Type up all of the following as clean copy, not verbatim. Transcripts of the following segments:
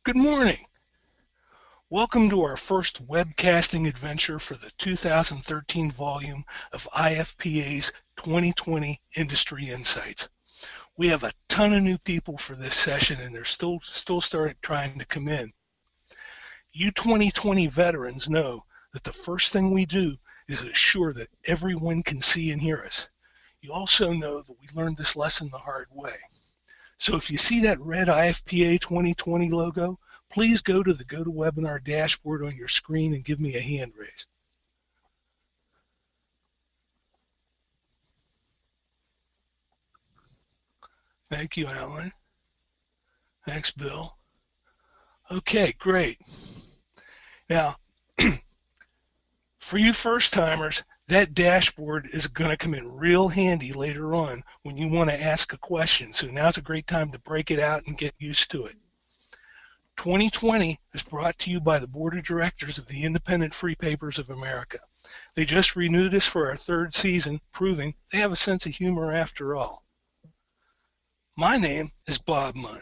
Good morning. Welcome to our first webcasting adventure for the 2013 volume of IFPA's 2020 Industry Insights. We have a ton of new people for this session and they're still starting trying to come in. You 2020 veterans know that the first thing we do is assure that everyone can see and hear us. You also know that we learned this lesson the hard way. So if you see that red IFPA 2020 logo, please go to the GoToWebinar dashboard on your screen and give me a hand raise. Thank you, Alan. Thanks, Bill. Okay, great. Now, for you first-timers, that dashboard is going to come in real handy later on when you want to ask a question. So now's a great time to break it out and get used to it. 2020 is brought to you by the Board of Directors of the Independent Free Papers of America. They just renewed us for our third season, proving they have a sense of humor after all. My name is Bob Munn.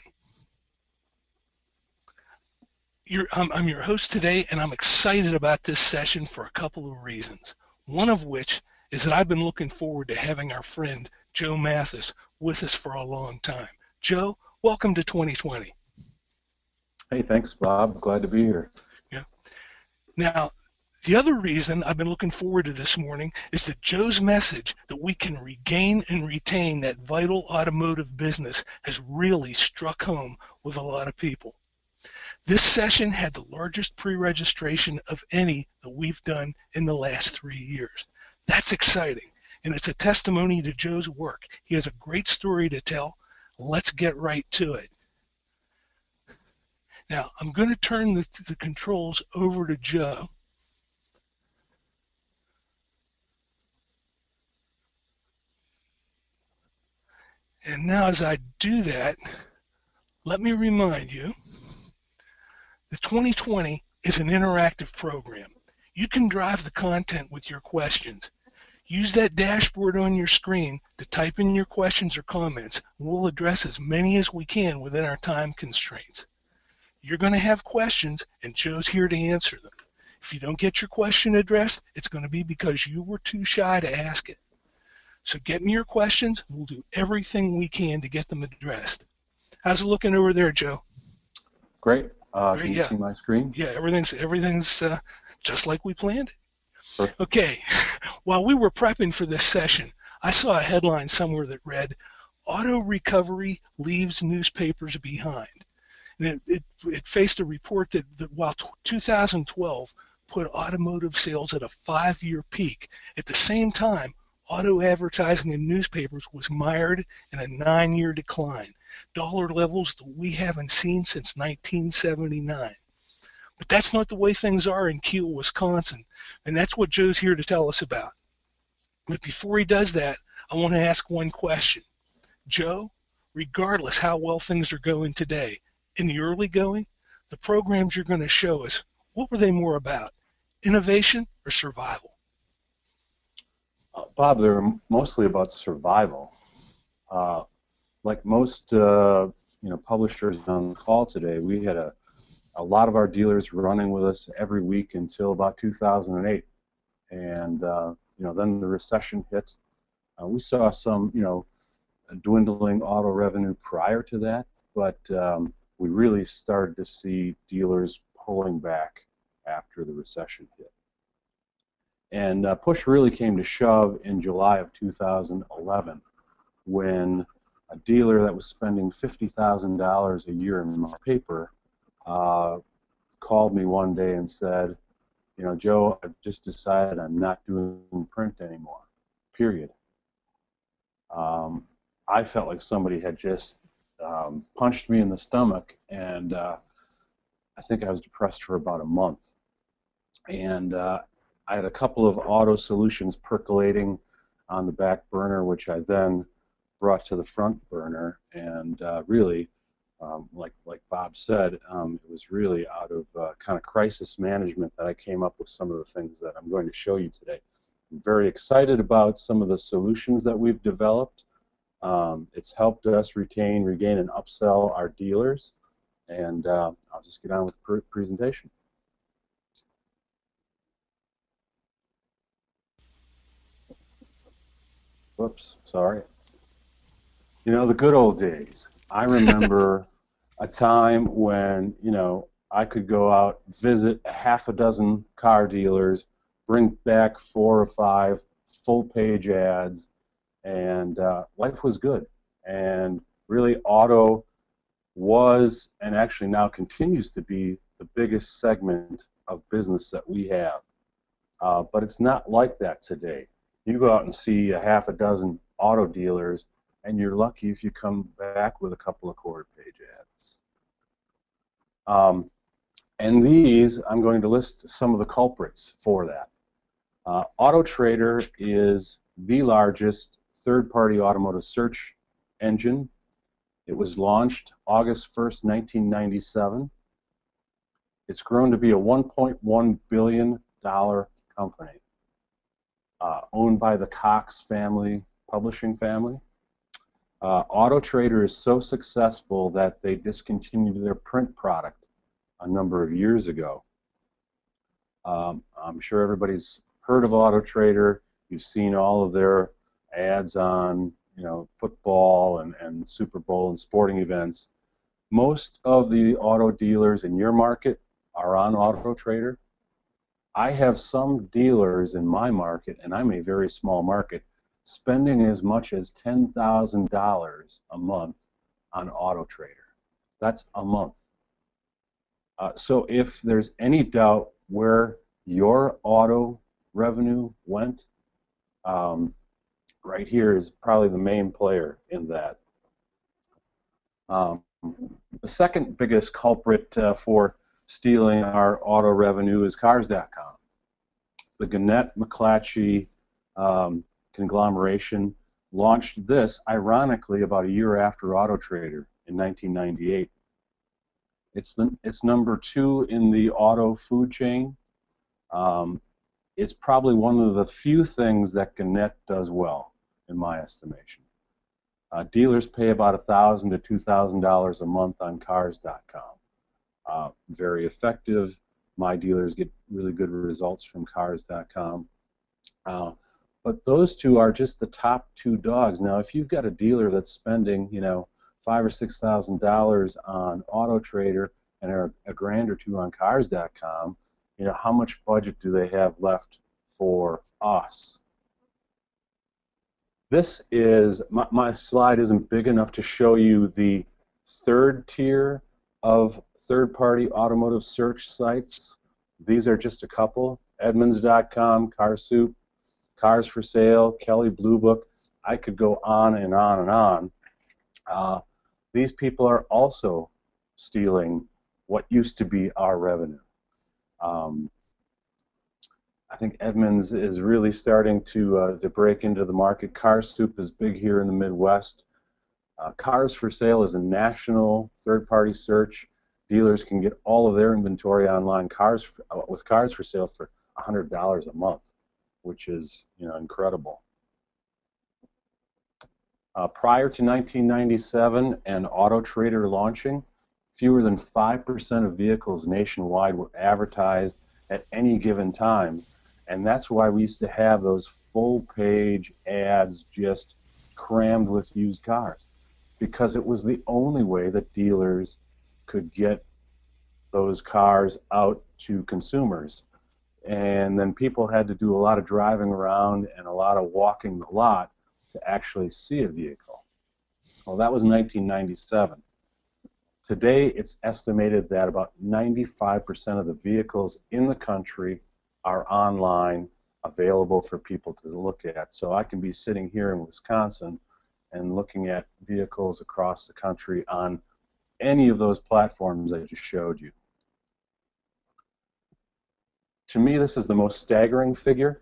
I'm your host today, and I'm excited about this session for a couple of reasons. One of which is that I've been looking forward to having our friend Joe Mathis with us for a long time. Joe, welcome to 2020. Hey, thanks, Bob. Glad to be here. Yeah. Now, the other reason I've been looking forward to this morning is that Joe's message that we can regain and retain that vital automotive business has really struck home with a lot of people. This session had the largest pre-registration of any that we've done in the last 3 years. That's exciting, and it's a testimony to Joe's work. He has a great story to tell. Let's get right to it. Now, I'm going to turn the controls over to Joe. And now as I do that, let me remind you, the 2020 is an interactive program. You can drive the content with your questions. Use that dashboard on your screen to type in your questions or comments. We'll address as many as we can within our time constraints. You're going to have questions, and Joe's here to answer them. If you don't get your question addressed, it's going to be because you were too shy to ask it. So get me your questions. We'll do everything we can to get them addressed. How's it looking over there, Joe? Great. Can you see my screen? Yeah, everything's just like we planned it. Perfect. Okay. While we were prepping for this session, I saw a headline somewhere that read, "Auto Recovery Leaves Newspapers Behind." And it faced a report that while 2012 put automotive sales at a 5-year peak, at the same time, auto advertising in newspapers was mired in a 9-year decline, dollar levels that we haven't seen since 1979. But that's not the way things are in Kiel, Wisconsin, and that's what Joe's here to tell us about. But before he does that, I want to ask one question. Joe, regardless how well things are going today, in the early going, the programs you're going to show us, what were they more about, innovation or survival? Bob, they're mostly about survival. Like most publishers on the call today, we had a lot of our dealers running with us every week until about 2008. And then the recession hit. We saw some dwindling auto revenue prior to that, but we really started to see dealers pulling back after the recession hit. And push really came to shove in July of 2011 when a dealer that was spending $50,000 a year in my paper called me one day and said, Joe, I've just decided I'm not doing print anymore, period. I felt like somebody had just punched me in the stomach, and I think I was depressed for about a month. And I had a couple of auto solutions percolating on the back burner, which I then brought to the front burner, and really, like Bob said, it was really out of kind of crisis management that I came up with some of the things that I'm going to show you today. I'm very excited about some of the solutions that we've developed. It's helped us retain, regain, and upsell our dealers, and I'll just get on with the presentation. Whoops, sorry. You know, the good old days. I remember a time when, you know, I could go out, visit a half a dozen car dealers, bring back 4 or 5 full-page ads, and life was good. And really, auto was, and actually now continues to be, the biggest segment of business that we have. But it's not like that today. You go out and see a half a dozen auto dealers, and you're lucky if you come back with a couple of quarter-page ads. And these, I'm going to list some of the culprits for that. Autotrader is the largest third-party automotive search engine. It was launched August 1st, 1997. It's grown to be a $1.1 billion company, owned by the Cox family, publishing family. Autotrader is so successful that they discontinued their print product a number of years ago. I'm sure everybody's heard of Autotrader. You've seen all of their ads on, you know, football and Super Bowl and sporting events. Most of the auto dealers in your market are on Autotrader. I have some dealers in my market, and I'm a very small market, spending as much as $10,000 a month on Autotrader. That's a month. So if there's any doubt where your auto revenue went, right here is probably the main player in that. The second biggest culprit for stealing our auto revenue is Cars.com. The Gannett McClatchy conglomeration launched this, ironically, about a year after Autotrader in 1998. It's number 2 in the auto food chain. It's probably one of the few things that Gannett does well, in my estimation. Dealers pay about $1,000 to $2,000 a month on Cars.com. Very effective. My dealers get really good results from Cars.com. But those two are just the top 2 dogs. Now, if you've got a dealer that's spending, you know, $5,000 or $6,000 on Autotrader and a grand or two on Cars.com, you know, how much budget do they have left for us? This is, my slide isn't big enough to show you the third tier of third-party automotive search sites. These are just a couple: Edmunds.com, CarSoup, Cars for Sale, Kelley Blue Book. I could go on and on and on. These people are also stealing what used to be our revenue. I think Edmunds is really starting to break into the market. CarSoup is big here in the Midwest. Cars for Sale is a national third-party search. Dealers can get all of their inventory online with Cars for Sale for $100 a month, which is, you know, incredible. Prior to 1997 and Autotrader launching, fewer than 5% of vehicles nationwide were advertised at any given time, and that's why we used to have those full-page ads just crammed with used cars, because it was the only way that dealers could get those cars out to consumers. And then people had to do a lot of driving around and a lot of walking the lot to actually see a vehicle. Well, that was 1997. Today, it's estimated that about 95% of the vehicles in the country are online, available for people to look at. So I can be sitting here in Wisconsin and looking at vehicles across the country on any of those platforms I just showed you. To me, this is the most staggering figure,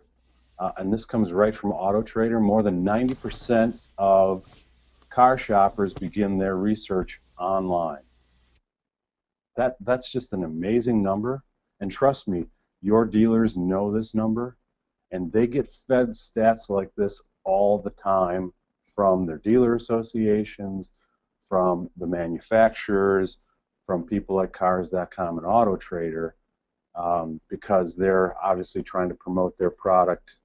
and this comes right from Autotrader. More than 90% of car shoppers begin their research online. That's just an amazing number, and trust me, your dealers know this number, and they get fed stats like this all the time from their dealer associations, from the manufacturers, from people like Cars.com and Autotrader, because they're obviously trying to promote their product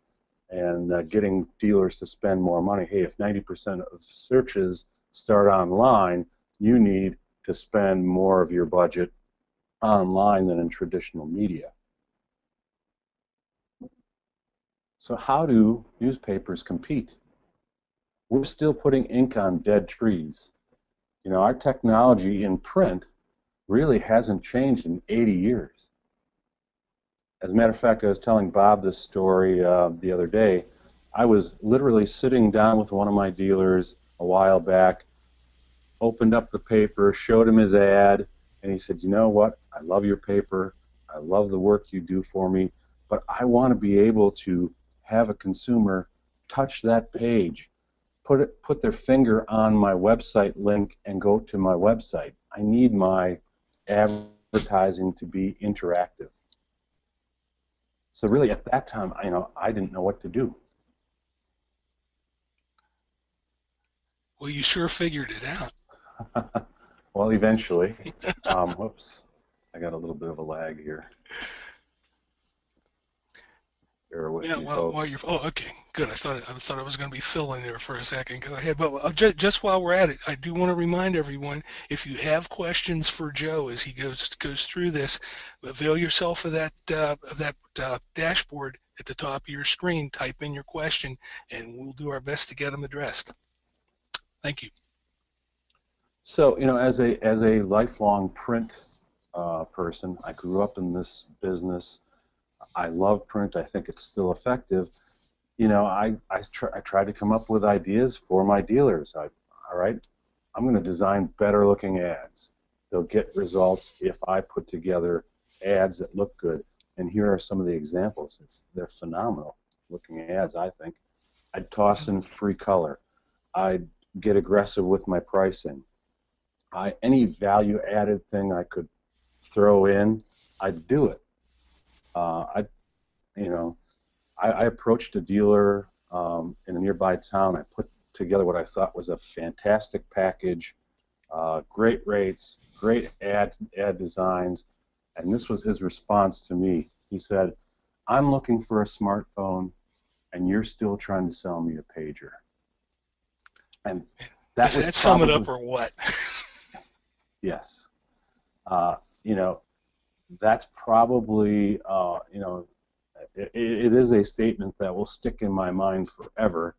and getting dealers to spend more money. Hey, if 90% of searches start online, you need to spend more of your budget online than in traditional media. So how do newspapers compete? We're still putting ink on dead trees. You know, our technology in print really hasn't changed in 80 years. As a matter of fact, I was telling Bob this story the other day. I was literally sitting down with one of my dealers a while back, opened up the paper, showed him his ad, and he said, you know what, I love your paper, I love the work you do for me, but I want to be able to have a consumer touch that page, put their finger on my website link and go to my website. I need my advertising to be interactive. So really, at that time, I didn't know what to do. Well, you sure figured it out. Well, eventually. Whoops, I got a little bit of a lag here. Bear with me, While folks. you're, oh, okay, good. I thought I was going to be filling there for a second. Go ahead. But just while we're at it, I do want to remind everyone, if you have questions for Joe as he goes through this, avail yourself of that dashboard at the top of your screen. Type in your question, and we'll do our best to get them addressed. Thank you. So, as a lifelong print person, I grew up in this business. I love print. I think it's still effective. I try to come up with ideas for my dealers. All right, I'm going to design better looking ads. They'll get results if I put together ads that look good. And here are some of the examples. They're phenomenal looking ads, I think. I'd toss in free color. I'd get aggressive with my pricing. Any value added thing I could throw in, I'd do it. I approached a dealer in a nearby town. I put together what I thought was a fantastic package, great rates, great ad designs, and this was his response to me. He said, I'm looking for a smartphone, and you're still trying to sell me a pager. And Does that sum it up or what? Yes. That's probably, it is a statement that will stick in my mind forever.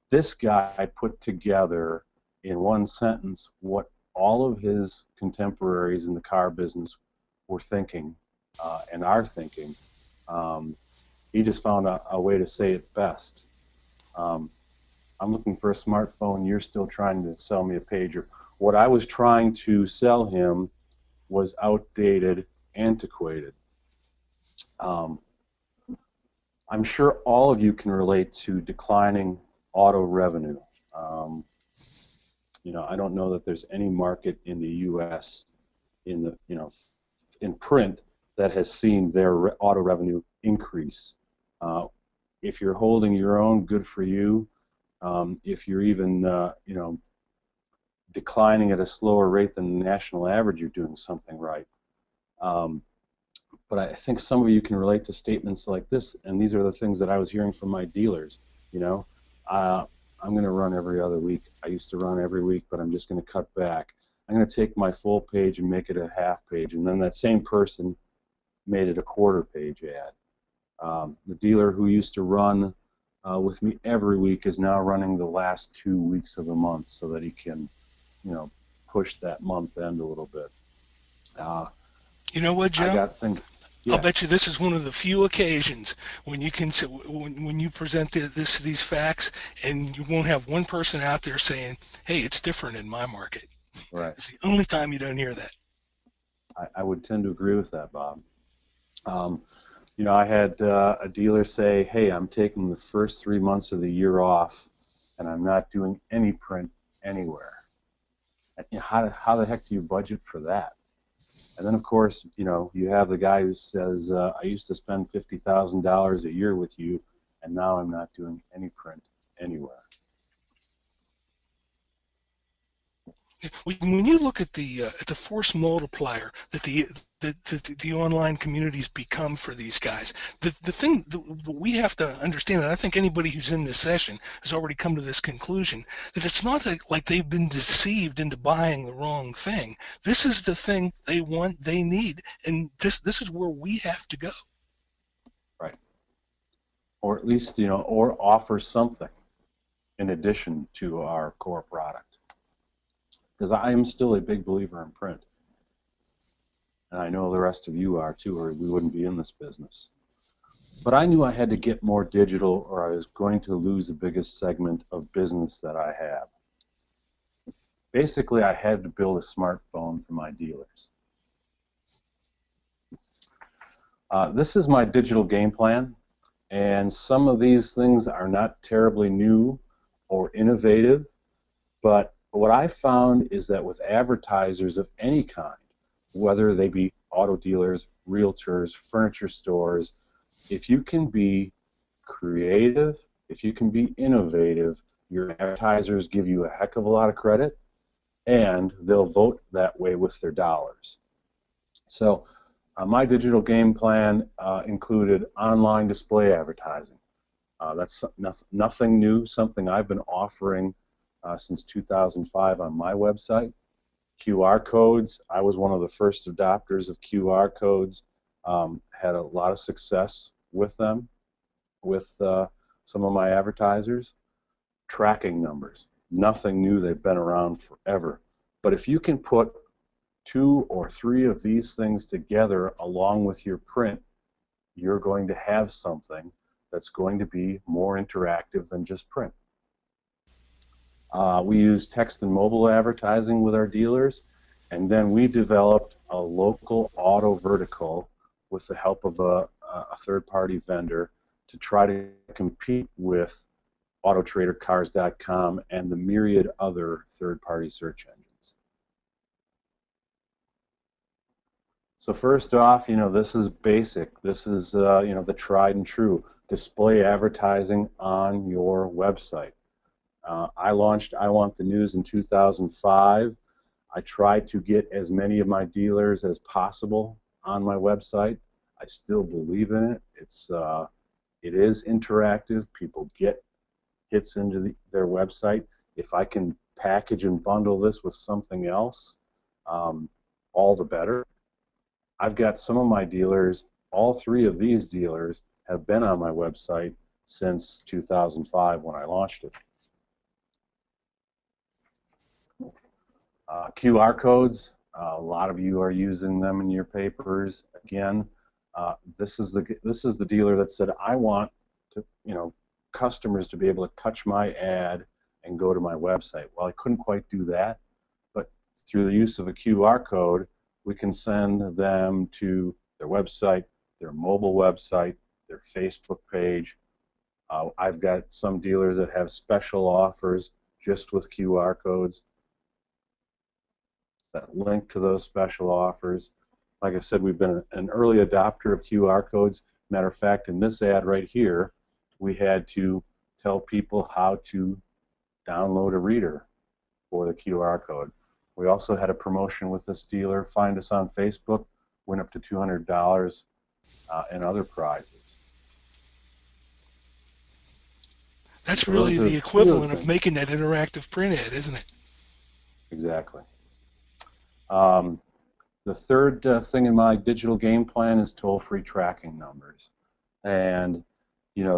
This guy put together in one sentence what all of his contemporaries in the car business were thinking and are thinking. He just found a way to say it best. I'm looking for a smartphone, you're still trying to sell me a pager. What I was trying to sell him was outdated, antiquated. I'm sure all of you can relate to declining auto revenue. I don't know that there's any market in the U.S. in print that has seen their auto revenue increase. If you're holding your own, good for you. If you're even declining at a slower rate than the national average, you're doing something right. But I think some of you can relate to statements like this, and these are the things that I was hearing from my dealers. I'm going to run every other week. I used to run every week, but I'm just going to cut back. I'm going to take my full page and make it a half page, and then that same person made it a quarter page ad. The dealer who used to run with me every week is now running the last 2 weeks of the month so that he can, push that month end a little bit. You know what, Joe? I got things. Yes. I'll bet you this is one of the few occasions when you can when you present these facts, and you won't have one person out there saying, "Hey, it's different in my market." Right. It's the only time you don't hear that. I would tend to agree with that, Bob. I had a dealer say, "Hey, I'm taking the first 3 months of the year off, and I'm not doing any print anywhere." And, how the heck do you budget for that? And then, of course, you have the guy who says, I used to spend $50,000 a year with you, and now I'm not doing any print anywhere. When you look at the force multiplier that the online communities become for these guys, the thing that we have to understand, and I think anybody who's in this session has already come to this conclusion, that it's not like they've been deceived into buying the wrong thing. This is the thing they want, they need, and this is where we have to go. Right. Or at least, or offer something in addition to our core product. Because I am still a big believer in print. And I know the rest of you are too, or we wouldn't be in this business. But I knew I had to get more digital or I was going to lose the biggest segment of business that I have. Basically, I had to build a smartphone for my dealers. This is my digital game plan, and some of these things are not terribly new or innovative, but what I found is that with advertisers of any kind, whether they be auto dealers, realtors, furniture stores, if you can be creative, if you can be innovative, your advertisers give you a heck of a lot of credit, and they'll vote that way with their dollars. So my digital game plan included online display advertising. That's nothing new, something I've been offering since 2005 on my website. QR codes, I was one of the first adopters of QR codes, had a lot of success with them, with some of my advertisers. Tracking numbers, nothing new, they've been around forever. But if you can put 2 or 3 of these things together along with your print, you're going to have something that's going to be more interactive than just print. We use text and mobile advertising with our dealers, and then we developed a local auto vertical with the help of a third-party vendor to try to compete with Autotrader, Cars.com, and the myriad other third-party search engines. So first off, this is basic. This is the tried and true display advertising on your website. I launched I Want the News in 2005. I tried to get as many of my dealers as possible on my website. I still believe in it. It is interactive. People get hits into their website. If I can package and bundle this with something else, all the better. I've got some of my dealers, all 3 of these dealers have been on my website since 2005 when I launched it. QR codes, a lot of you are using them in your papers. Again, this is the dealer that said, I want to, customers to be able to touch my ad and go to my website. Well, I couldn't quite do that, but through the use of a QR code, we can send them to their website, their mobile website, their Facebook page. I've got some dealers that have special offers just with QR codes that link to those special offers. Like I said, we've been an early adopter of QR codes. Matter of fact, in this ad right here, we had to tell people how to download a reader for the QR code. We also had a promotion with this dealer. Find us on Facebook, win up to $200 and other prizes. That's really the equivalent of making that interactive print ad, isn't it? Exactly. The third thing in my digital game plan is toll-free tracking numbers. And,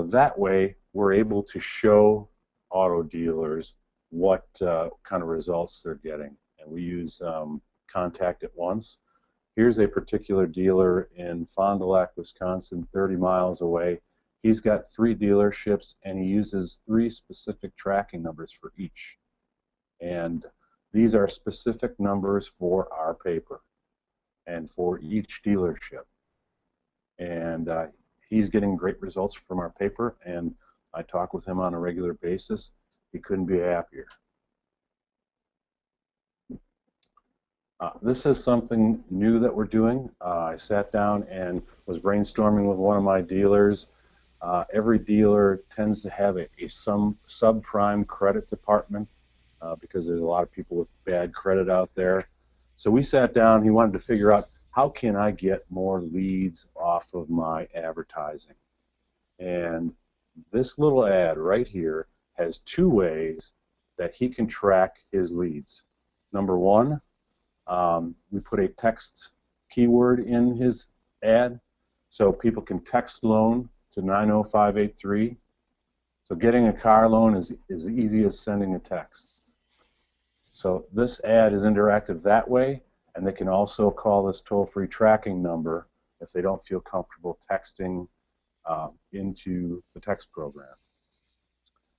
that way we're able to show auto dealers what kind of results they're getting. And we use Contact at Once. Here's a particular dealer in Fond du Lac, Wisconsin, 30 miles away. He's got 3 dealerships, and he uses 3 specific tracking numbers for each. And these are specific numbers for our paper and for each dealership. And he's getting great results from our paper, and I talk with him on a regular basis. He couldn't be happier. This is something new that we're doing. I sat down and was brainstorming with one of my dealers. Every dealer tends to have a subprime credit department because there's a lot of people with bad credit out there. So we sat down. He wanted to figure out, how can I get more leads off of my advertising? And this little ad right here has two ways that he can track his leads. Number one, we put a text keyword in his ad, so people can text loan to 90583. So getting a car loan is as easy as sending a text. So this ad is interactive that way, and they can also call this toll-free tracking number if they don't feel comfortable texting into the text program.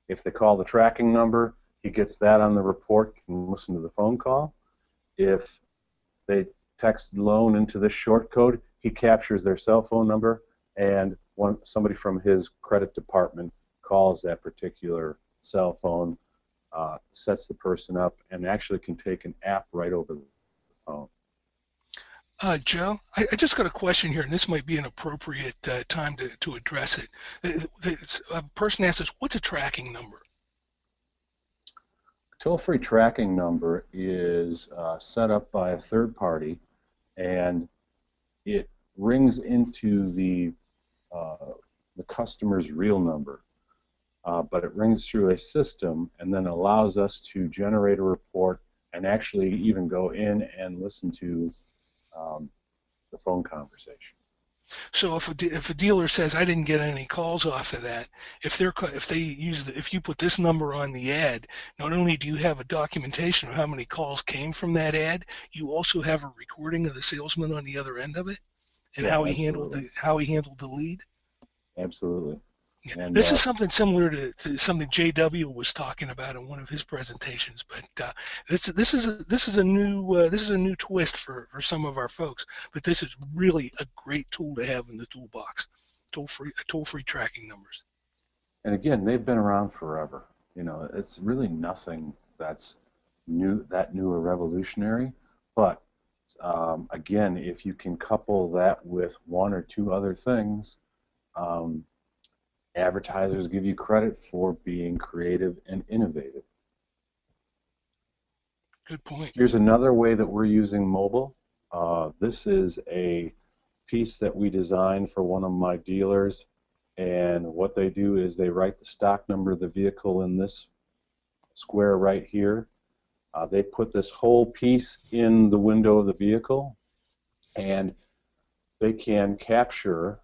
If they call the tracking number, he gets that on the report and listen to the phone call. If they text loan into this short code, he captures their cell phone number, and somebody from his credit department calls that particular cell phone, sets the person up, and actually can take an app right over the phone. Joe, I just got a question here, and this might be an appropriate time to address it. A person asks us, what's a tracking number? Toll-free tracking number is set up by a third party, and it rings into the customer's real number, but it rings through a system and then allows us to generate a report and actually even go in and listen to the phone conversation. So if a dealer says, I didn't get any calls off of that, if you put this number on the ad, not only do you have a documentation of how many calls came from that ad, you also have a recording of the salesman on the other end of it, and Yeah, how he handled the lead. Absolutely. Yeah. And This is something similar to something JW was talking about in one of his presentations, but this is a new twist for some of our folks. But this is really a great tool to have in the toolbox. Toll-free tracking numbers. And again, they've been around forever. You know, it's really nothing that's new or revolutionary. But again, if you can couple that with one or two other things, advertisers give you credit for being creative and innovative. Good point. Here's another way that we're using mobile. This is a piece that we designed for one of my dealers, and what they do is they write the stock number of the vehicle in this square right here. They put this whole piece in the window of the vehicle, and they can capture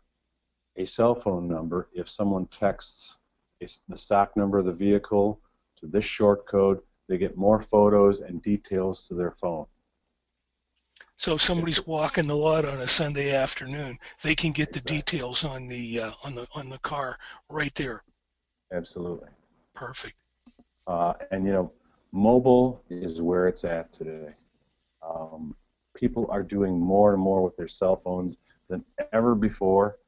a cell phone number. If someone texts the stock number of the vehicle to this short code, they get more photos and details to their phone. So if somebody's walking the lot on a Sunday afternoon, they can get the details on the car right there. Absolutely. Perfect. And you know, mobile is where it's at today. People are doing more and more with their cell phones than ever before.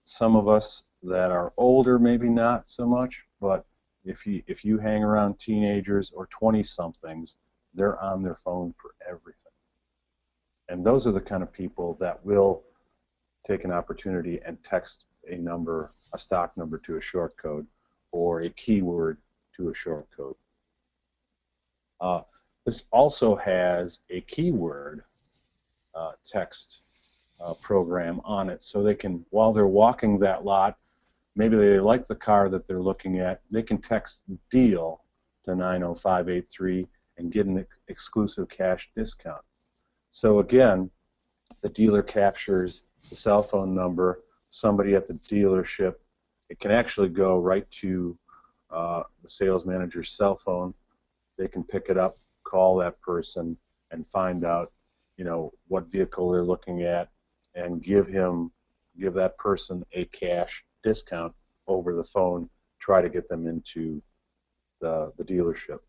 Some of us that are older, maybe not so much, but if you hang around teenagers or 20-somethings, they're on their phone for everything. And those are the kind of people that will take an opportunity and text a stock number to a short code, or a keyword to a short code. This also has a keyword text program on it, so they can, while they're walking that lot, maybe they like the car that they're looking at, they can text deal to 90583 and get an exclusive cash discount. So again, the dealer captures the cell phone number, somebody at the dealership. It can actually go right to the sales manager's cell phone. They can pick it up, call that person, and find out, you know, what vehicle they're looking at, and give that person a cash discount over the phone. Try to get them into the dealership.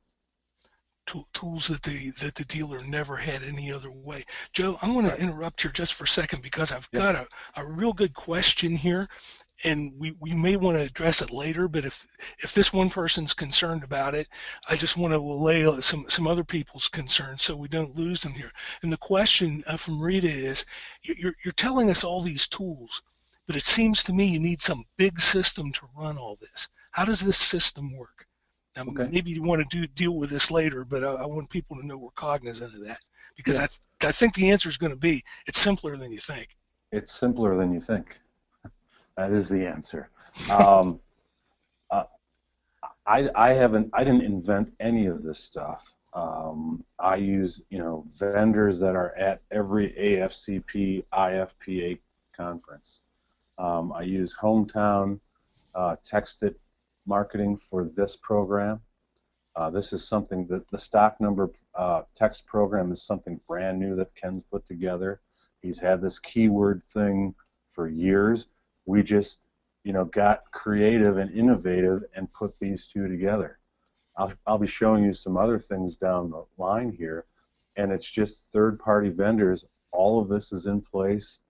Tools that the dealer never had any other way. Joe, I'm going to interrupt here just for a second, because I've got a real good question here, and we may want to address it later, but if this one person's concerned about it, I just want to allay some other people's concerns so we don't lose them here. And the question from Rita is, you're telling us all these tools, but it seems to me you need some big system to run all this. How does this system work? Now, Okay. maybe you want to deal with this later, but I want people to know we're cognizant of that because Yeah, I think the answer is going to be it's simpler than you think. it's simpler than you think. That is the answer. Um, uh, I didn't invent any of this stuff. I use, vendors that are at every AFCP, IFPA conference. I use Hometown Text It marketing for this program. This is something that the stock number text program is something brand new that Ken's put together. He's had this keyword thing for years. We just, got creative and innovative and put these two together. I'll be showing you some other things down the line here, and it's just third-party vendors. All of this is in place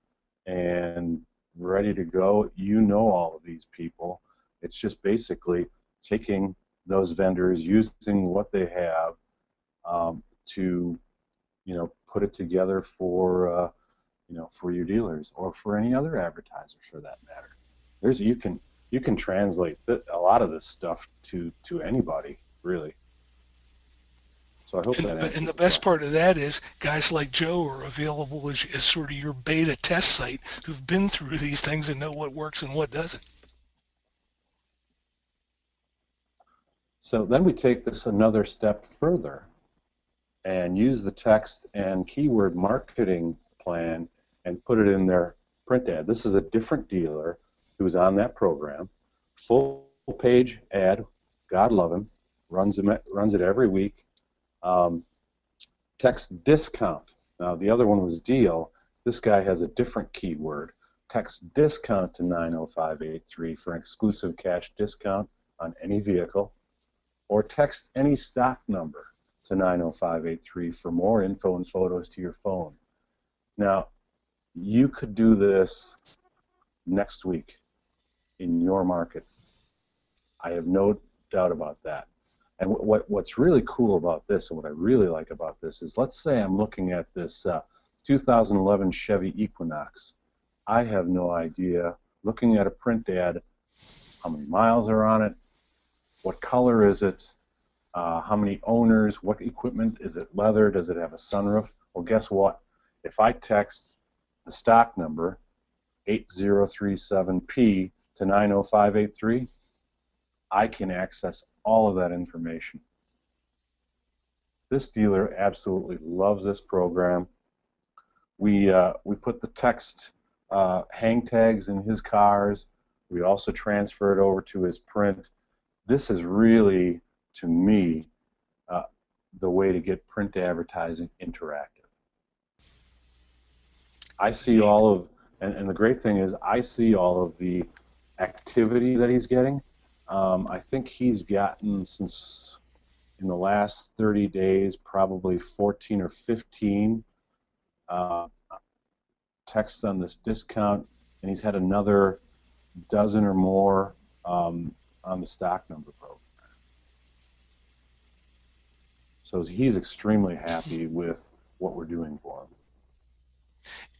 and ready to go. You know all of these people. It's just basically taking those vendors, using what they have to, put it together for, for your dealers or for any other advertisers for that matter. You can translate a lot of this stuff to anybody really. So I hope that And answers the the best question. part of that is guys like Joe are available as sort of your beta test site who've been through these things and know what works and what doesn't. So then we take this another step further and use the text and keyword marketing plan and put it in their print ad. This is a different dealer who's on that program. Full page ad, God love him, runs it every week. Text discount. Now the other one was deal. This guy has a different keyword. Text discount to 90583 for an exclusive cash discount on any vehicle, or text any stock number to 90583 for more info and photos to your phone. Now, you could do this next week in your market. I have no doubt about that. And what's really cool about this, and what I really like about this, is let's say I'm looking at this 2011 Chevy Equinox. I have no idea, looking at a print ad, how many miles are on it, what color is it, how many owners, what equipment, is it leather, does it have a sunroof? Well, guess what? If I text the stock number 8037P to 90583, I can access all of that information. This dealer absolutely loves this program. We put the text hang tags in his cars. We also transfer it over to his print. This is really, to me, the way to get print advertising interactive. I see all of, and the great thing is I see all of the activity that he's getting. I think he's gotten, since in the last 30 days, probably 14 or 15 texts on this discount, and he's had another dozen or more on the stock number program. So he's extremely happy with what we're doing for him.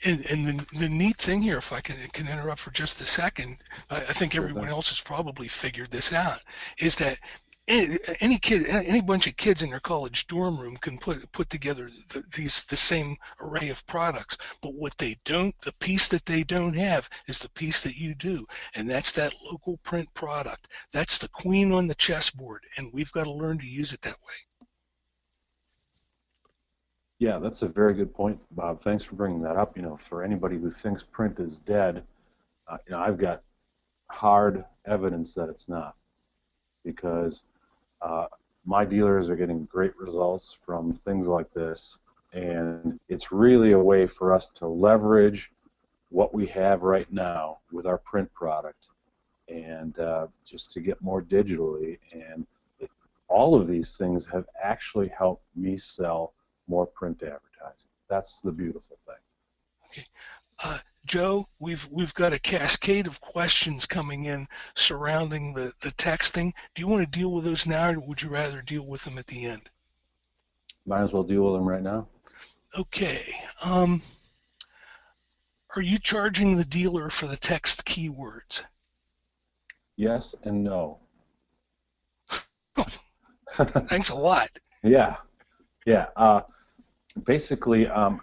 And the neat thing here, if I can interrupt for just a second, I think Sure everyone thing. else has probably figured this out, is that any kid, any bunch of kids in their college dorm room can put together the same array of products. But what they don't, the piece that they don't have, is the piece that you do, and that's that local print product. That's the queen on the chessboard, and we've got to learn to use it that way. Yeah, that's a very good point, Bob. Thanks for bringing that up. For anybody who thinks print is dead, I've got hard evidence that it's not, because my dealers are getting great results from things like this, and it's really a way for us to leverage what we have right now with our print product, and just to get more digitally. And all of these things have actually helped me sell more print advertising. That's the beautiful thing. Okay. Joe, we've got a cascade of questions coming in surrounding the texting. Do you want to deal with those now, or would you rather deal with them at the end? Might as well deal with them right now. Okay. Are you charging the dealer for the text keywords? Yes and no. Thanks a lot. Yeah, yeah. Basically, the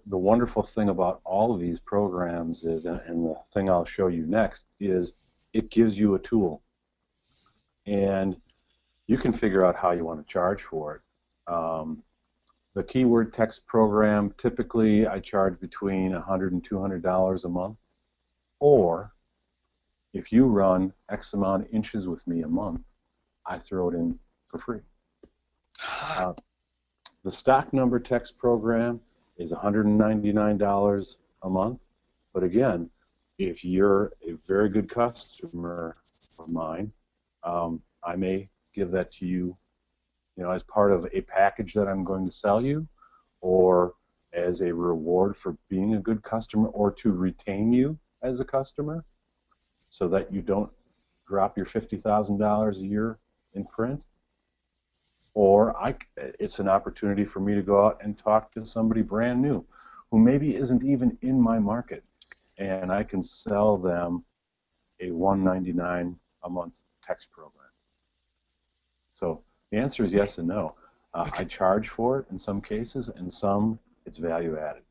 wonderful thing about all of these programs is, and the thing I'll show you next, is it gives you a tool. And you can figure out how you want to charge for it. The keyword text program, typically I charge between $100 and $200 a month. Or if you run X amount of inches with me a month, I throw it in for free. The stock number text program is $199 a month. But again, if you're a very good customer of mine, I may give that to you, as part of a package that I'm going to sell you, or as a reward for being a good customer, or to retain you as a customer, so that you don't drop your $50,000 a year in print. Or it's an opportunity for me to go out and talk to somebody brand new who maybe isn't even in my market, and I can sell them a $199 a month text program. So the answer is yes and no. Okay. I charge for it in some cases, and some it's value added.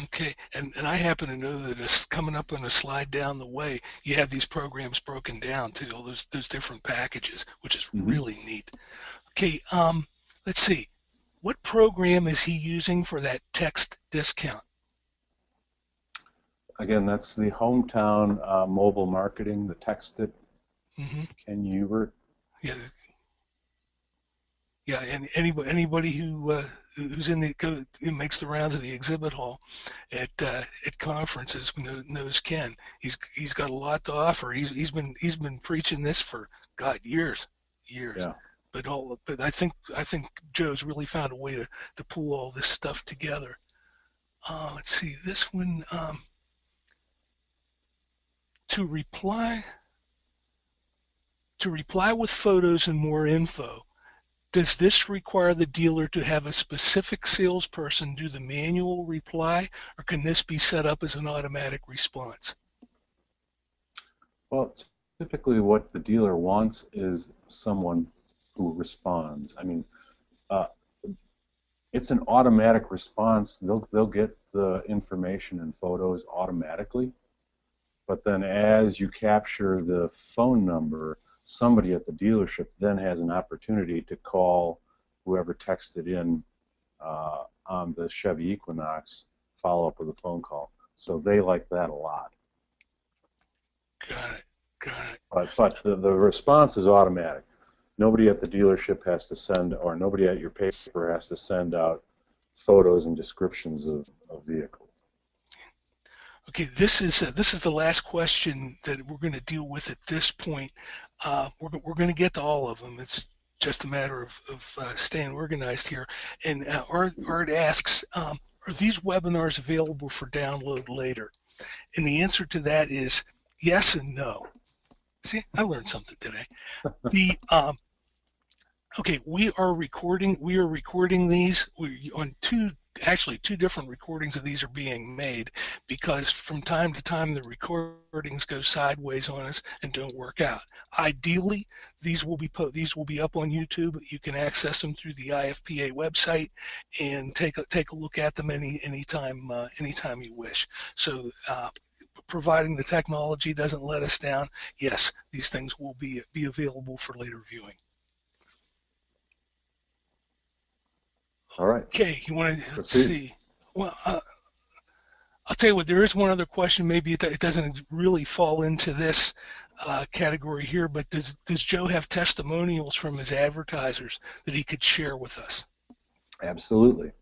Okay, and I happen to know that it's coming up on a slide down the way. You have these programs broken down to all those different packages, which is really neat. Okay, let's see. What program is he using for that text discount? Again, that's the hometown mobile marketing, the text it. Ken Hubert. Yeah, yeah, and anybody who's who makes the rounds of the exhibit hall at conferences knows Ken. He's got a lot to offer. He's been preaching this for God years. Yeah. But I think Joe's really found a way to pull all this stuff together. Let's see this one. To reply with photos and more info. Does this require the dealer to have a specific salesperson do the manual reply, or can this be set up as an automatic response? Well, typically what the dealer wants is someone who responds. I mean, it's an automatic response. They'll get the information and photos automatically, but then as you capture the phone number, somebody at the dealership then has an opportunity to call whoever texted in on the Chevy Equinox, follow up with a phone call. So they like that a lot. Got it. But the response is automatic. Nobody at the dealership has to send, or nobody at your paper has to send out photos and descriptions of vehicles. Okay, this is the last question that we're going to deal with at this point. We're going to get to all of them. It's just a matter of staying organized here. And Art asks, are these webinars available for download later? And the answer to that is yes and no. See, I learned something today. Okay, we are recording these on two different recordings of these are being made, because from time to time the recordings go sideways on us and don't work out. Ideally, these will be up on YouTube. You can access them through the IFPA website and take a look at them anytime you wish. So providing the technology doesn't let us down, yes, these things will be available for later viewing. All right. Okay, you want to see? Well, I'll tell you what. There is one other question. Maybe it doesn't really fall into this category here, but does Joe have testimonials from his advertisers that he could share with us? Absolutely.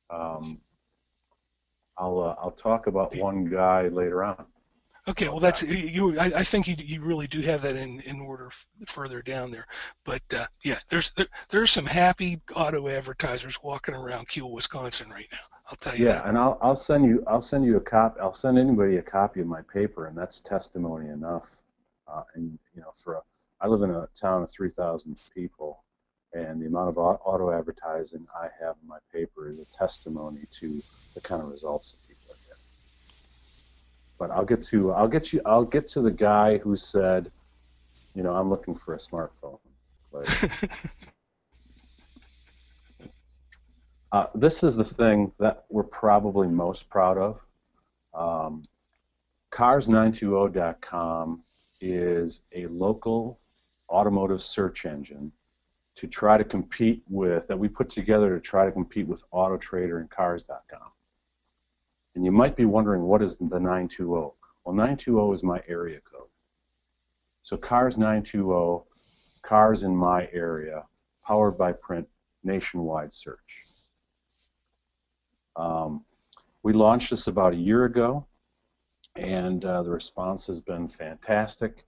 I'll talk about one guy later on. Okay, well, that's you. I think you really do have that in order further down there. But yeah, there's some happy auto advertisers walking around Kiel, Wisconsin right now. I'll tell you. Yeah, and I'll send you a copy. I'll send anybody a copy of my paper, and that's testimony enough. And I live in a town of 3,000 people, and the amount of auto advertising I have in my paper is a testimony to the kind of results that people get. But I'll get to the guy who said, I'm looking for a smartphone. But this is the thing that we're probably most proud of. Cars920.com is a local automotive search engine to try to compete with, that we put together to try to compete with Autotrader and Cars.com. And you might be wondering, what is the 920? Well, 920 is my area code. So Cars 920, cars in my area, powered by print, nationwide search. We launched this about a year ago, and the response has been fantastic.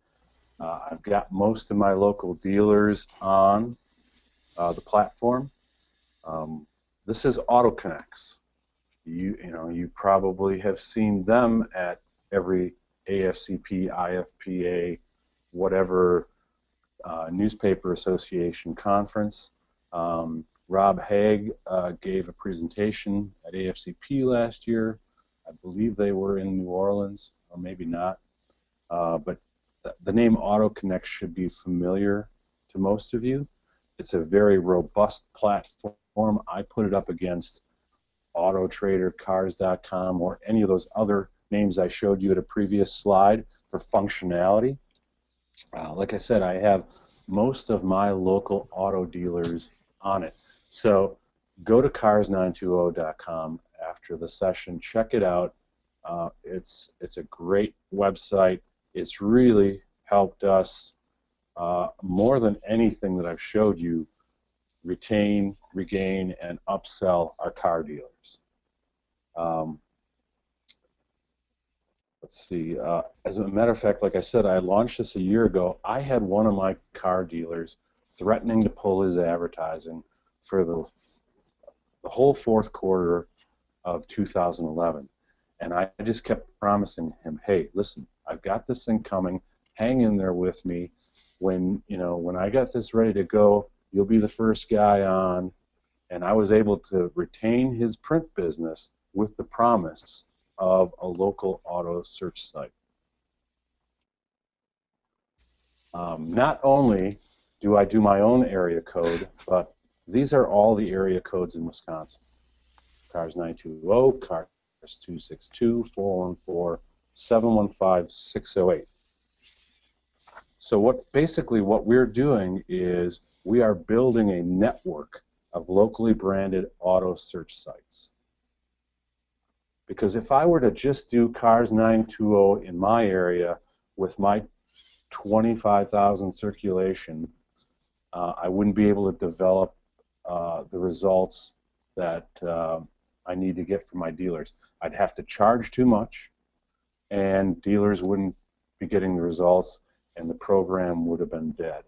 I've got most of my local dealers on the platform. This is AutoConnects. You probably have seen them at every AFCP, IFPA, whatever newspaper association conference. Rob Haig gave a presentation at AFCP last year. I believe they were in New Orleans, or maybe not. But the name AutoConnect should be familiar to most of you. It's a very robust platform. I put it up against Autotrader, Cars.com, or any of those other names I showed you at a previous slide for functionality. Like I said, I have most of my local auto dealers on it. So go to cars920.com after the session. Check it out. It's a great website. It's really helped us, more than anything that I've showed you, retain, regain, and upsell our car dealers. Let's see. As a matter of fact, like I said, I launched this a year ago. I had one of my car dealers threatening to pull his advertising for the whole fourth quarter of 2011. And I just kept promising him, hey, listen, I've got this thing coming. Hang in there with me. When I got this ready to go, you'll be the first guy on. And I was able to retain his print business with the promise of a local auto search site. Not only do I do my own area code, but these are all the area codes in Wisconsin. Cars 920, Cars 262, 414, 715, 608. So basically what we're doing is we are building a network of locally branded auto search sites. Because if I were to just do Cars 920 in my area with my 25,000 circulation, I wouldn't be able to develop the results that I need to get from my dealers. I'd have to charge too much, and dealers wouldn't be getting the results, and the program would have been dead.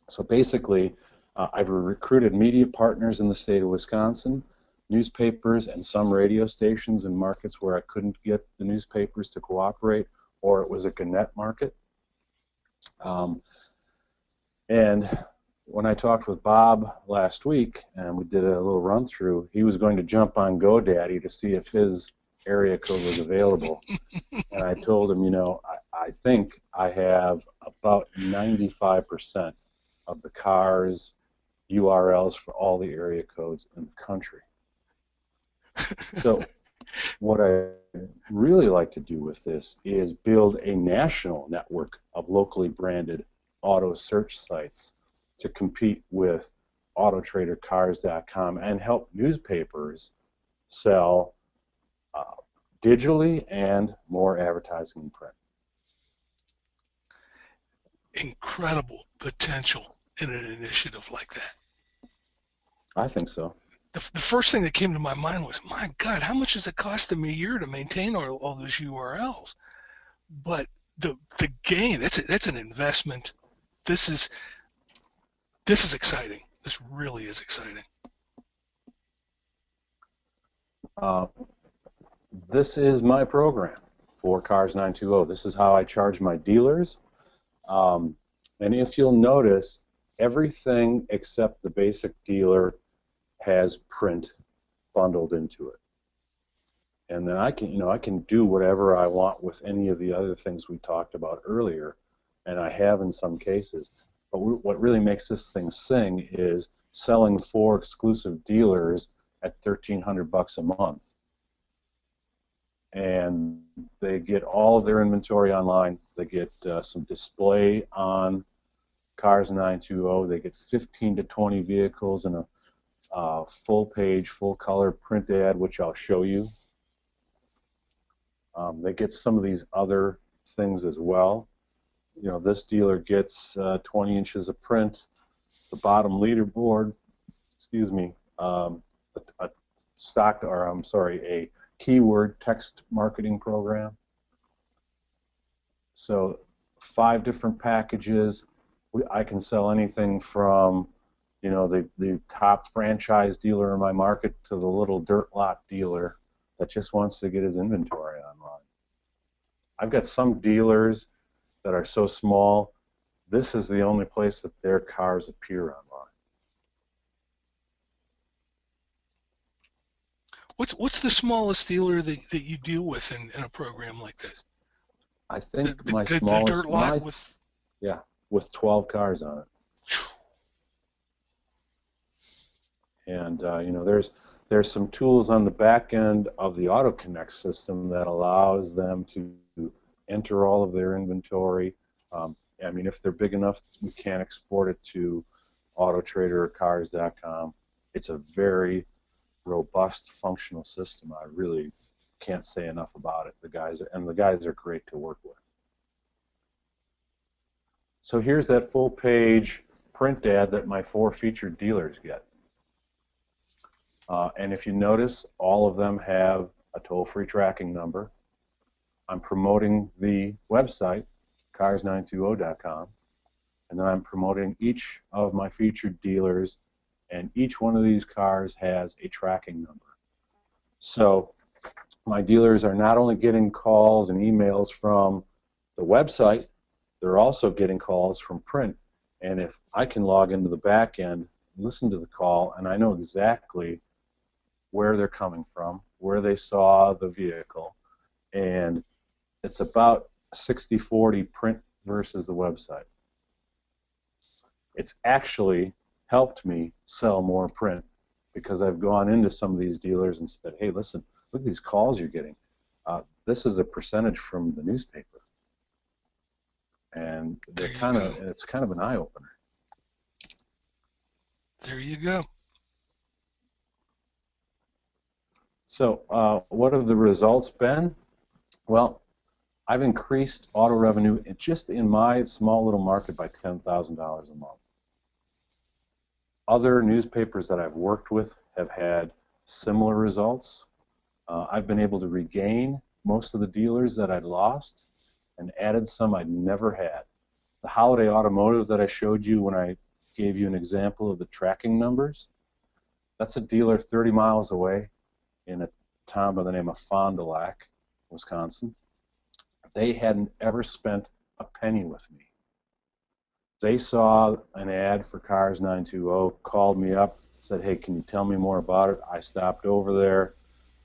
So basically, I've recruited media partners in the state of Wisconsin, newspapers, and some radio stations in markets where I couldn't get the newspapers to cooperate, or it was a Gannett market. And when I talked with Bob last week, and we did a little run-through, he was going to jump on GoDaddy to see if his area code was available. And I told him, I think I have about 95% of the cars URLs for all the area codes in the country. So what I really like to do with this is build a national network of locally branded auto search sites to compete with Autotrader, Cars.com, and help newspapers sell digitally and more advertising in print. Incredible potential in an initiative like that. I think so. The first thing that came to my mind was, my God, how much does it cost them a year to maintain all those URLs? But the gain, that's an investment. This is exciting. This really is exciting. This is my program for Cars 920. This is how I charge my dealers. And if you'll notice, everything except the basic dealer has print bundled into it. And then I can do whatever I want with any of the other things we talked about earlier. and I have in some cases. But what really makes this thing sing is selling 4 exclusive dealers at $1,300 a month. And they get all of their inventory online. They get some display on Cars 920. They get 15 to 20 vehicles in a full page, full color print ad, which I'll show you. They get some of these other things as well. You know, this dealer gets 20 inches of print, the bottom leaderboard, excuse me, a keyword text marketing program. So 5 different packages. I can sell anything from, you know, the top franchise dealer in my market to the little dirt lot dealer that just wants to get his inventory online. I've got some dealers that are so small, this is the only place that their cars appear online. What's the smallest dealer that you deal with in a program like this? I think my The smallest, dirt lot with... Yeah, with 12 cars on it. And you know, there's some tools on the back end of the AutoConnect system that allows them to enter all of their inventory. I mean, if they're big enough, we can export it to Autotrader or Cars.com. It's a very robust, functional system. I really can't say enough about it. The guys are great to work with. So here's that full page print ad that my 4 featured dealers get. And if you notice, all of them have a toll-free tracking number. I'm promoting the website, cars920.com, and then I'm promoting each of my featured dealers, and each one of these cars has a tracking number. So my dealers are not only getting calls and emails from the website, they're also getting calls from print. And if I can log into the back end, listen to the call, and I know exactly where they're coming from, where they saw the vehicle, and it's about 60-40 print versus the website. It's actually helped me sell more print because I've gone into some of these dealers and said, hey, listen, look at these calls you're getting. This is a percentage from the newspaper. And it's kind of an eye-opener. There you go. So what have the results been? Well, I've increased auto revenue just in my small little market by $10,000 a month. Other newspapers that I've worked with have had similar results. I've been able to regain most of the dealers that I'd lost and added some I'd never had. The Holiday Automotive that I showed you when I gave you an example of the tracking numbers, that's a dealer 30 miles away in a town by the name of Fond du Lac, Wisconsin. They hadn't ever spent a penny with me. They saw an ad for Cars 920, called me up, said, hey, can you tell me more about it? I stopped over there.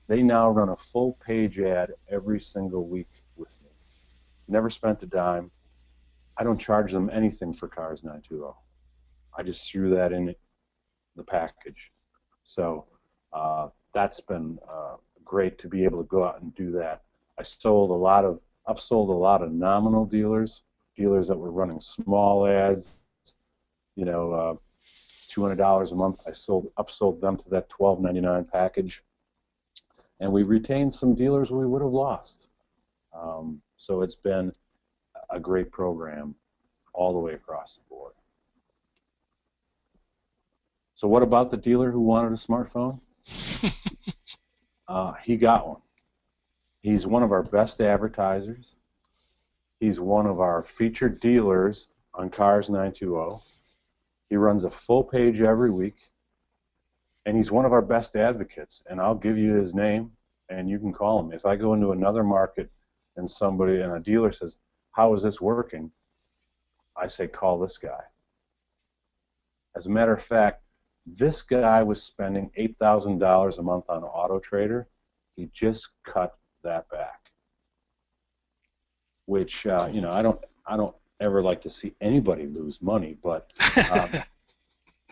They now run a full page ad every single week with me. Never spent a dime. I don't charge them anything for Cars 920. I just threw that in the package. So that's been great to be able to go out and do that. I've sold a lot of nominal dealers that were running small ads, you know, $200 a month. I upsold them to that $12.99 package, and we retained some dealers we would have lost. So it's been a great program all the way across the board. So what about the dealer who wanted a smartphone? He got one. He's one of our best advertisers. He's one of our featured dealers on Cars 920. He runs a full page every week, and he's one of our best advocates. And I'll give you his name, and you can call him. If I go into another market and a dealer says, how is this working? I say, call this guy. As a matter of fact, this guy was spending $8,000 a month on Autotrader. He just cut that back, which you know, I don't ever like to see anybody lose money, but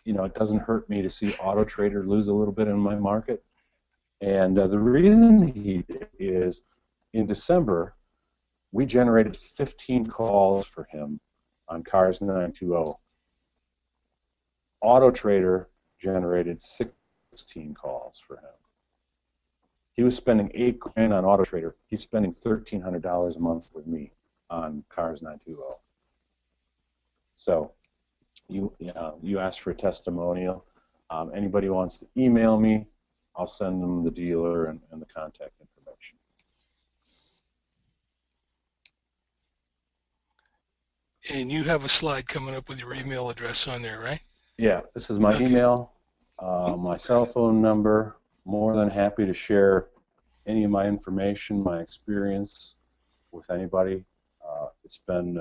it doesn't hurt me to see Autotrader lose a little bit in my market. And the reason he did is in December, we generated 15 calls for him on Cars 920. Autotrader generated 16 calls for him. He was spending $8,000 on Autotrader. He's spending $1,300 a month with me on Cars 920. So you asked for a testimonial. Anybody wants to email me, I'll send them the dealer and the contact information. And you have a slide coming up with your email address on there, right? Yeah, this is my email, my cell phone number. More than happy to share any of my information, my experience with anybody. It's been,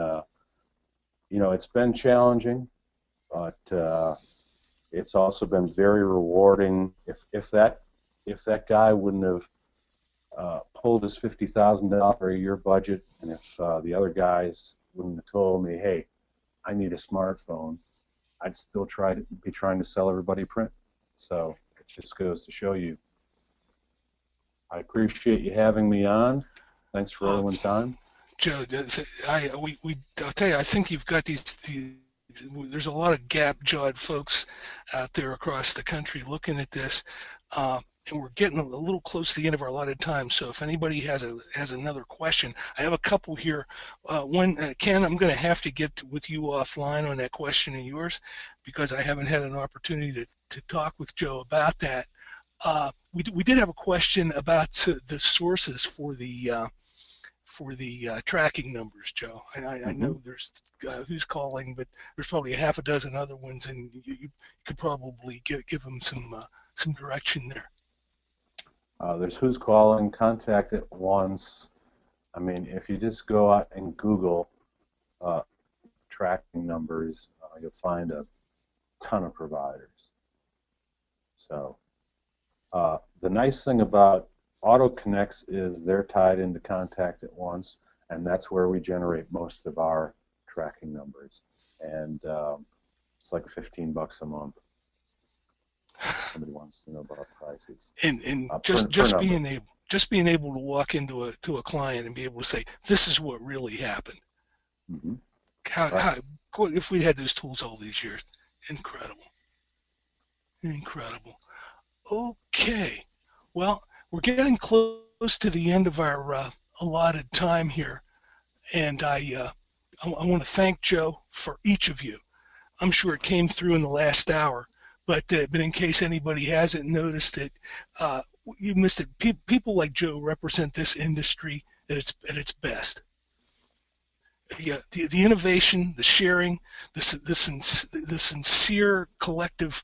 it's been challenging, but it's also been very rewarding. If that guy wouldn't have pulled his $50,000 a year budget, and if the other guys wouldn't have told me, hey, I need a smartphone, I'd still be trying to sell everybody print. So it just goes to show you. I appreciate you having me on. Thanks for everyone's time. Joe, I'll tell you, I think you've got there's a lot of gap-jawed folks out there across the country looking at this, and we're getting a little close to the end of our allotted time. So if anybody has another question, I have a couple here. One, Ken, I'm going to have to get with you offline on that question of yours because I haven't had an opportunity to talk with Joe about that. We did have a question about the sources for the tracking numbers, Joe. I know there's who's calling, but there's probably a half a dozen other ones, and you could probably give them some direction there. There's who's calling, contact at once. I mean, if you just go out and Google tracking numbers, you'll find a ton of providers. So the nice thing about AutoConnects is they're tied into Contact at Once, and that's where we generate most of our tracking numbers. And it's like $15 a month. Somebody wants to know about prices. And just being able to walk into a client and be able to say, this is what really happened. Mm-hmm. How if we had those tools all these years, incredible. Okay, well, we're getting close to the end of our allotted time here, and I want to thank Joe for each of you. I'm sure it came through in the last hour, but in case anybody hasn't noticed it, you missed it. People like Joe represent this industry at its best. Yeah, the innovation, the sharing, the sincere collective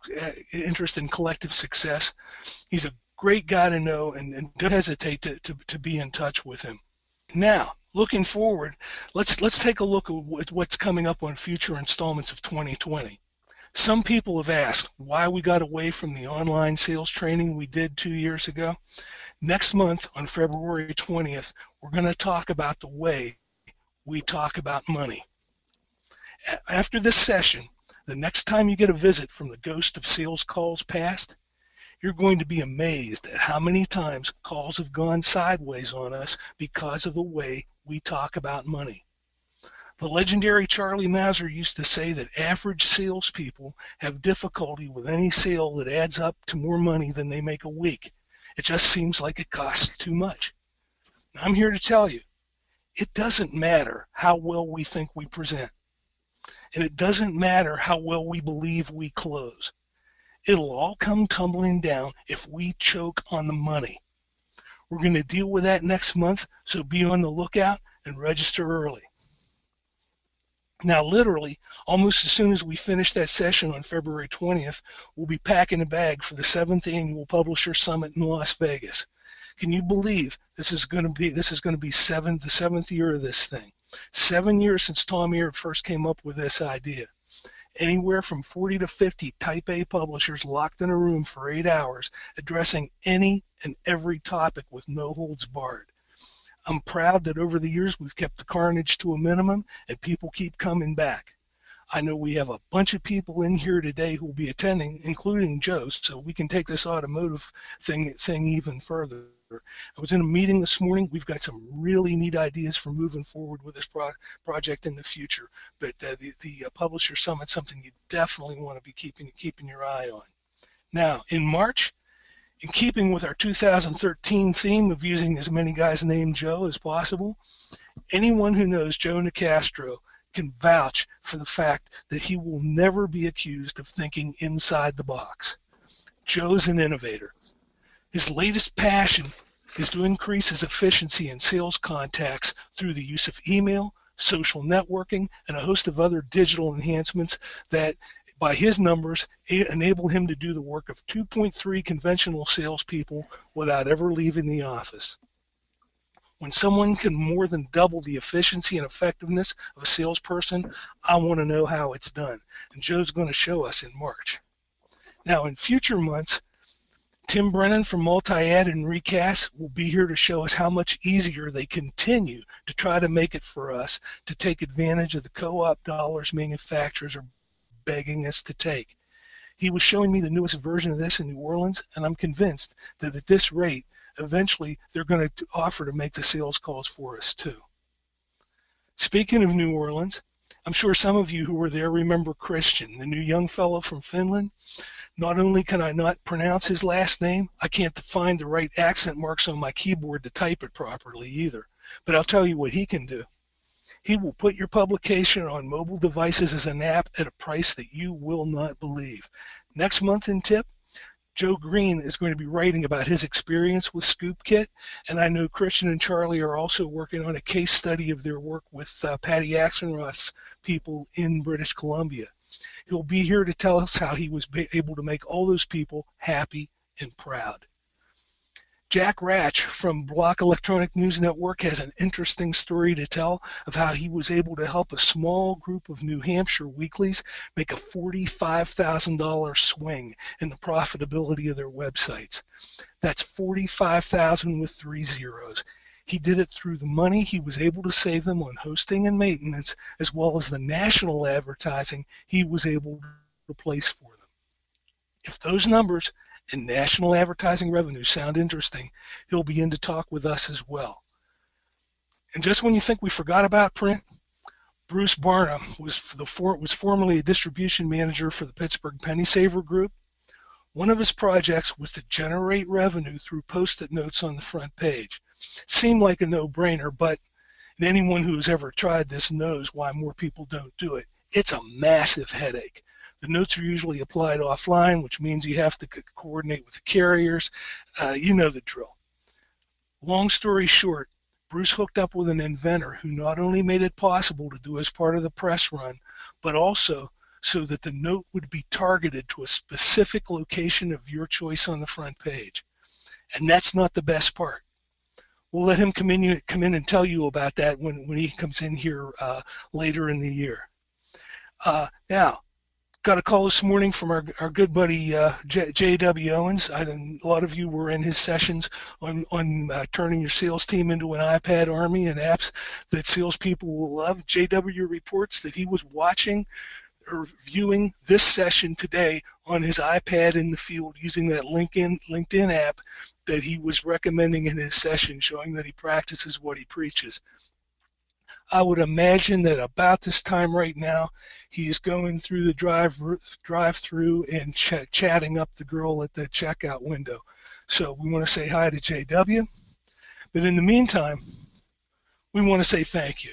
interest in collective success. He's a great guy to know, and don't hesitate to be in touch with him. Now, looking forward, let's take a look at what's coming up on future installments of 2020. Some people have asked why we got away from the online sales training we did 2 years ago. Next month, on February 20th, we're going to talk about the way we talk about money. After this session, the next time you get a visit from the ghost of sales calls past, you're going to be amazed at how many times calls have gone sideways on us because of the way we talk about money. The legendary Charlie Mauser used to say that average salespeople have difficulty with any sale that adds up to more money than they make a week. It just seems like it costs too much. I'm here to tell you, it doesn't matter how well we think we present, and it doesn't matter how well we believe we close. It'll all come tumbling down if we choke on the money. We're going to deal with that next month, so be on the lookout and register early. Now, literally, almost as soon as we finish that session on February 20th, we'll be packing a bag for the 7th Annual Publisher Summit in Las Vegas. Can you believe this is going to be the 7th year of this thing? 7 years since Tom Eard first came up with this idea. Anywhere from 40 to 50 Type A publishers locked in a room for 8 hours, addressing any and every topic with no holds barred. I'm proud that over the years we've kept the carnage to a minimum and people keep coming back. I know we have a bunch of people in here today who will be attending, including Joe, so we can take this automotive thing even further. I was in a meeting this morning. We've got some really neat ideas for moving forward with this project in the future. But the Publisher Summit is something you definitely want to be keeping your eye on. Now, in March, in keeping with our 2013 theme of using as many guys named Joe as possible, anyone who knows Joe Nicastro can vouch for the fact that he will never be accused of thinking inside the box. Joe's an innovator. His latest passion is to increase his efficiency in sales contacts through the use of email, social networking, and a host of other digital enhancements that, by his numbers, enable him to do the work of 2.3 conventional salespeople without ever leaving the office. When someone can more than double the efficiency and effectiveness of a salesperson, I want to know how it's done. And Joe's going to show us in March. Now, in future months, Tim Brennan from Multi-Ad and Recast will be here to show us how much easier they continue to try to make it for us to take advantage of the co-op dollars manufacturers are begging us to take. He was showing me the newest version of this in New Orleans, and I'm convinced that at this rate, eventually they're going to offer to make the sales calls for us too. Speaking of New Orleans, I'm sure some of you who were there remember Christian, the new young fellow from Finland. Not only can I not pronounce his last name, I can't find the right accent marks on my keyboard to type it properly either. But I'll tell you what he can do. He will put your publication on mobile devices as an app at a price that you will not believe. Next month in Tip, Joe Green is going to be writing about his experience with ScoopKit, and I know Christian and Charlie are also working on a case study of their work with Patty Axenroth's people in British Columbia. He'll be here to tell us how he was able to make all those people happy and proud. Jack Ratch from Block Electronic News Network has an interesting story to tell of how he was able to help a small group of New Hampshire weeklies make a $45,000 swing in the profitability of their websites. That's $45,000 with 3 zeros. He did it through the money he was able to save them on hosting and maintenance, as well as the national advertising he was able to place for them. If those numbers and national advertising revenue sound interesting, he'll be in to talk with us as well. And just when you think we forgot about print, Bruce Barnum was formerly a distribution manager for the Pittsburgh Penny Saver Group. One of his projects was to generate revenue through Post-it notes on the front page. Seemed like a no-brainer, but anyone who's ever tried this knows why more people don't do it. It's a massive headache. The notes are usually applied offline, which means you have to coordinate with the carriers. You know the drill. Long story short, Bruce hooked up with an inventor who not only made it possible to do as part of the press run, but also so that the note would be targeted to a specific location of your choice on the front page. And that's not the best part. We'll let him come in and tell you about that when he comes in here later in the year. Now, got a call this morning from our good buddy J.W. Owens. A lot of you were in his sessions on turning your sales team into an iPad army and apps that salespeople will love. J.W. reports that he was watching or viewing this session today on his iPad in the field using that LinkedIn app that he was recommending in his session, showing that he practices what he preaches. I would imagine that about this time right now, he is going through the drive-through and chatting up the girl at the checkout window. So we want to say hi to JW. But in the meantime, we want to say thank you.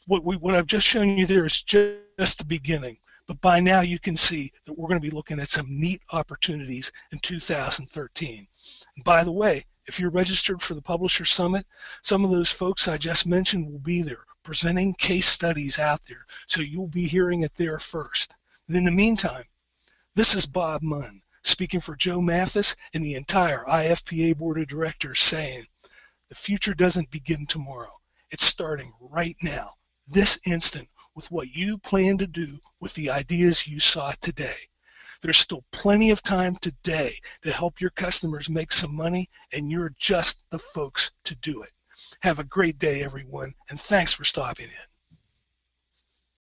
What I've just shown you there is just the beginning. But by now you can see that we're going to be looking at some neat opportunities in 2013. And by the way, if you're registered for the Publisher Summit, some of those folks I just mentioned will be there presenting case studies out there, so you'll be hearing it there first. And in the meantime, this is Bob Munn speaking for Joe Mathis and the entire IFPA Board of Directors saying, the future doesn't begin tomorrow. It's starting right now, this instant, with what you plan to do with the ideas you saw today. There's still plenty of time today to help your customers make some money, and you're just the folks to do it. Have a great day, everyone, and thanks for stopping in.